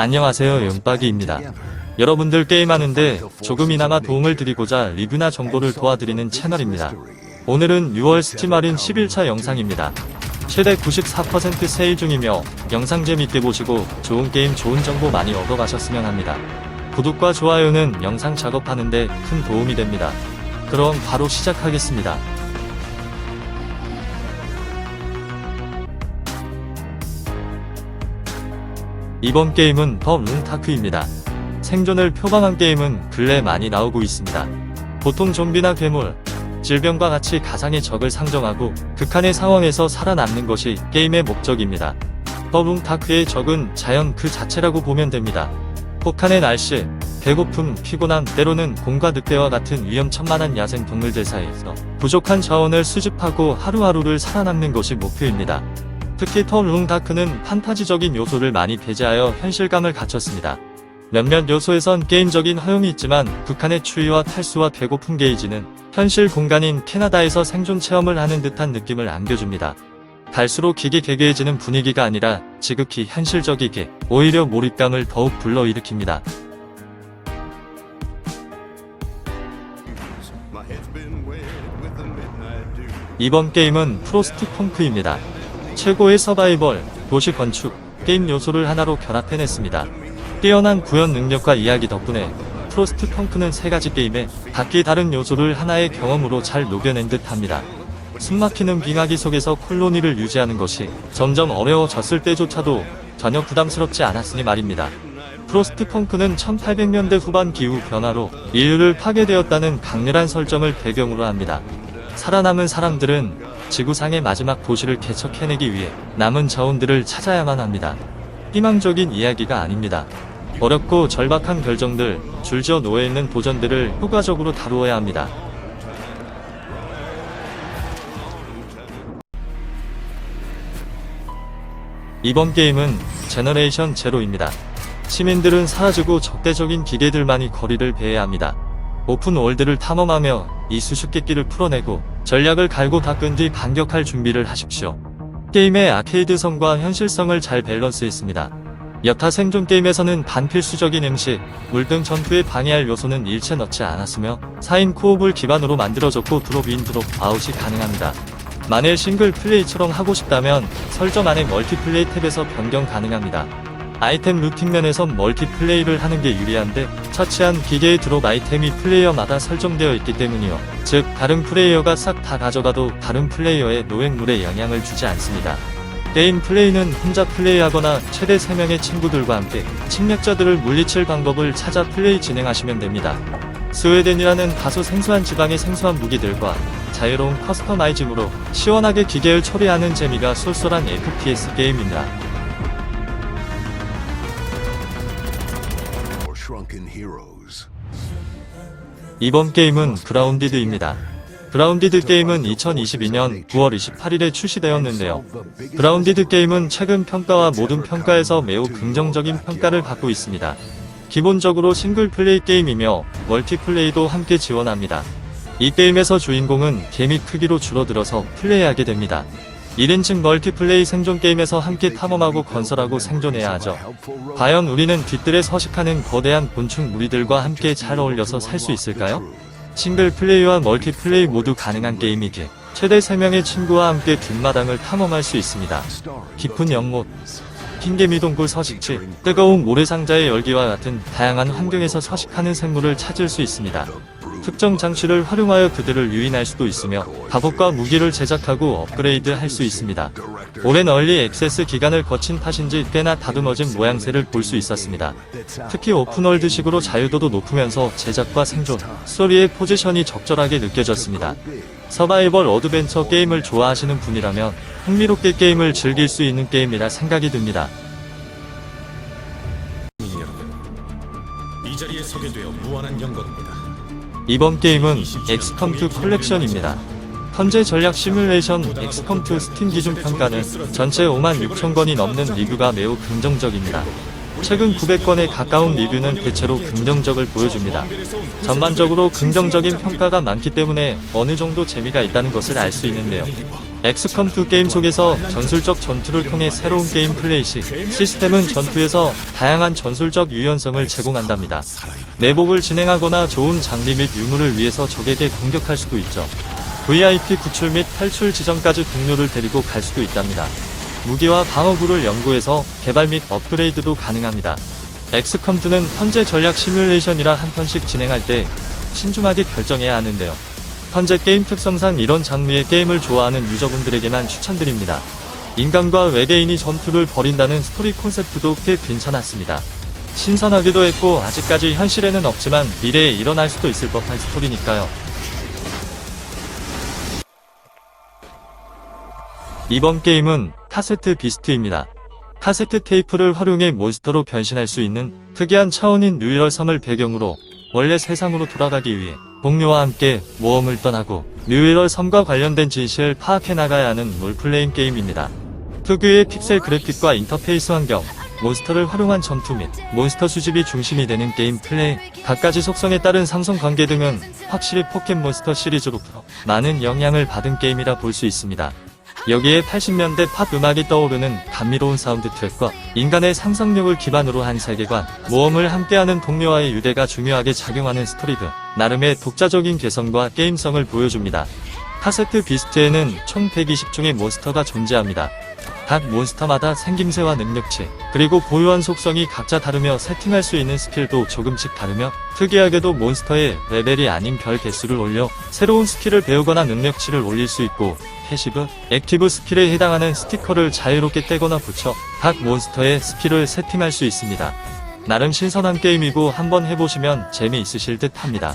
안녕하세요, 용박이입니다. 여러분들 게임하는데 조금이나마 도움을 드리고자 리뷰나 정보를 도와드리는 채널입니다. 오늘은 6월 스팀 할인 10일차 영상입니다. 최대 94% 세일 중이며 영상 재밌게 보시고 좋은 게임 좋은 정보 많이 얻어가셨으면 합니다. 구독과 좋아요는 영상 작업하는데 큰 도움이 됩니다. 그럼 바로 시작하겠습니다. 이번 게임은 더 룬타크입니다. 생존을 표방한 게임은 근래 많이 나오고 있습니다. 보통 좀비나 괴물, 질병과 같이 가상의 적을 상정하고 극한의 상황에서 살아남는 것이 게임의 목적입니다. 더 룬타크의 적은 자연 그 자체라고 보면 됩니다. 혹한의 날씨, 배고픔, 피곤함, 때로는 곰과 늑대와 같은 위험천만한 야생 동물들 사이에서 부족한 자원을 수집하고 하루하루를 살아남는 것이 목표입니다. 특히 더 룬타크는 판타지적인 요소를 많이 배제하여 현실감을 갖췄습니다. 몇몇 요소에선 게임적인 허용이 있지만 극한의 추위와 탈수와 배고픔 게이지는 현실 공간인 캐나다에서 생존 체험을 하는 듯한 느낌을 안겨줍니다. 갈수록 기괴해지는 분위기가 아니라 지극히 현실적이게 오히려 몰입감을 더욱 불러일으킵니다. 이번 게임은 프로스트펑크입니다. 최고의 서바이벌, 도시 건축, 게임 요소를 하나로 결합해냈습니다. 뛰어난 구현 능력과 이야기 덕분에 프로스트펑크는 세 가지 게임에 각기 다른 요소를 하나의 경험으로 잘 녹여낸 듯합니다. 숨막히는 빙하기 속에서 콜로니를 유지하는 것이 점점 어려워졌을 때조차도 전혀 부담스럽지 않았으니 말입니다. 프로스트펑크는 1800년대 후반 기후 변화로 인류를 파괴되었다는 강렬한 설정을 배경으로 합니다. 살아남은 사람들은 지구상의 마지막 도시를 개척해내기 위해 남은 자원들을 찾아야만 합니다. 희망적인 이야기가 아닙니다. 어렵고 절박한 결정들, 줄지어 놓여있는 도전들을 효과적으로 다루어야 합니다. 이번 게임은 제너레이션 제로입니다. 시민들은 사라지고 적대적인 기계들만이 거리를 배해야 합니다. 오픈 월드를 탐험하며 이 수수께끼를 풀어내고 전략을 갈고 닦은 뒤 반격할 준비를 하십시오. 게임의 아케이드성과 현실성을 잘 밸런스했습니다. 여타 생존 게임에서는 반필수적인 음식, 물 등 전투에 방해할 요소는 일체 넣지 않았으며 4인 코옵을 기반으로 만들어졌고 드롭인 드롭 아웃이 가능합니다. 만일 싱글 플레이처럼 하고 싶다면 설정 안에 멀티플레이 탭에서 변경 가능합니다. 아이템 루팅 면에선 멀티플레이를 하는 게 유리한데 처치한 기계의 드롭 아이템이 플레이어마다 설정되어 있기 때문이요. 즉 다른 플레이어가 싹 다 가져가도 다른 플레이어의 노획물에 영향을 주지 않습니다. 게임 플레이는 혼자 플레이하거나 최대 3명의 친구들과 함께 침략자들을 물리칠 방법을 찾아 플레이 진행하시면 됩니다. 스웨덴이라는 다소 생소한 지방의 생소한 무기들과 자유로운 커스터마이징으로 시원하게 기계를 처리하는 재미가 쏠쏠한 FPS 게임입니다. 이번 게임은 그라운디드입니다. 그라운디드 게임은 2022년 9월 28일에 출시되었는데요. 그라운디드 게임은 최근 평가와 모든 평가에서 매우 긍정적인 평가를 받고 있습니다. 기본적으로 싱글 플레이 게임이며 멀티플레이도 함께 지원합니다. 이 게임에서 주인공은 개미 크기로 줄어들어서 플레이하게 됩니다. 1인칭 멀티플레이 생존 게임에서 함께 탐험하고 건설하고 생존해야 하죠. 과연 우리는 뒤뜰에 서식하는 거대한 곤충 무리들과 함께 잘 어울려서 살 수 있을까요? 싱글 플레이와 멀티플레이 모두 가능한 게임이기에 최대 3명의 친구와 함께 뒷마당을 탐험할 수 있습니다. 깊은 연못, 흰개미 동굴 서식지, 뜨거운 모래상자의 열기와 같은 다양한 환경에서 서식하는 생물을 찾을 수 있습니다. 특정 장치를 활용하여 그들을 유인할 수도 있으며 갑옷과 무기를 제작하고 업그레이드 할 수 있습니다. 오랜 얼리 액세스 기간을 거친 탓인지 꽤나 다듬어진 모양새를 볼 수 있었습니다. 특히 오픈월드식으로 자유도도 높으면서 제작과 생존, 스토리의 포지션이 적절하게 느껴졌습니다. 서바이벌 어드벤처 게임을 좋아하시는 분이라면 흥미롭게 게임을 즐길 수 있는 게임이라 생각이 듭니다. 이 자리에 서게 되어 무한한 영광입니다. 이번 게임은 엑스컴2 컬렉션입니다. 현재 전략 시뮬레이션 엑스컴2 스팀 기준 평가는 전체 56,000건이 넘는 리뷰가 매우 긍정적입니다. 최근 900건에 가까운 리뷰는 대체로 긍정적을 보여줍니다. 전반적으로 긍정적인 평가가 많기 때문에 어느 정도 재미가 있다는 것을 알 수 있는데요. 엑스컴2 게임 속에서 전술적 전투를 통해 새로운 게임 플레이 시 시스템은 전투에서 다양한 전술적 유연성을 제공한답니다. 내복을 진행하거나 좋은 장비 및 유물을 위해서 적에게 공격할 수도 있죠. VIP 구출 및 탈출 지점까지 동료를 데리고 갈 수도 있답니다. 무기와 방어구를 연구해서 개발 및 업그레이드도 가능합니다. 엑스컴2는 현재 전략 시뮬레이션이라 한 편씩 진행할 때 신중하게 결정해야 하는데요. 현재 게임 특성상 이런 장르의 게임을 좋아하는 유저분들에게만 추천드립니다. 인간과 외계인이 전투를 벌인다는 스토리 콘셉트도 꽤 괜찮았습니다. 신선하기도 했고 아직까지 현실에는 없지만 미래에 일어날 수도 있을 법한 스토리니까요. 이번 게임은 카세트 비스트입니다. 카세트 테이프를 활용해 몬스터로 변신할 수 있는 특이한 차원인 뉴이럴 섬을 배경으로 원래 세상으로 돌아가기 위해 동료와 함께 모험을 떠나고 뉴이럴 섬과 관련된 진실을 파악해 나가야 하는 롤플레잉 게임입니다. 특유의 픽셀 그래픽과 인터페이스 환경, 몬스터를 활용한 전투 및 몬스터 수집이 중심이 되는 게임 플레이, 갖가지 속성에 따른 상성 관계 등은 확실히 포켓몬스터 시리즈로부터 많은 영향을 받은 게임이라 볼 수 있습니다. 여기에 80년대 팝 음악이 떠오르는 감미로운 사운드 트랙과 인간의 상상력을 기반으로 한 세계관, 모험을 함께하는 동료와의 유대가 중요하게 작용하는 스토리 등 나름의 독자적인 개성과 게임성을 보여줍니다. 카세트 비스트에는 총 120종의 몬스터가 존재합니다. 각 몬스터마다 생김새와 능력치, 그리고 보유한 속성이 각자 다르며 세팅할 수 있는 스킬도 조금씩 다르며 특이하게도 몬스터의 레벨이 아닌 별 개수를 올려 새로운 스킬을 배우거나 능력치를 올릴 수 있고 패시브, 액티브 스킬에 해당하는 스티커를 자유롭게 떼거나 붙여 각 몬스터의 스킬을 세팅할 수 있습니다. 나름 신선한 게임이고 한번 해보시면 재미있으실 듯 합니다.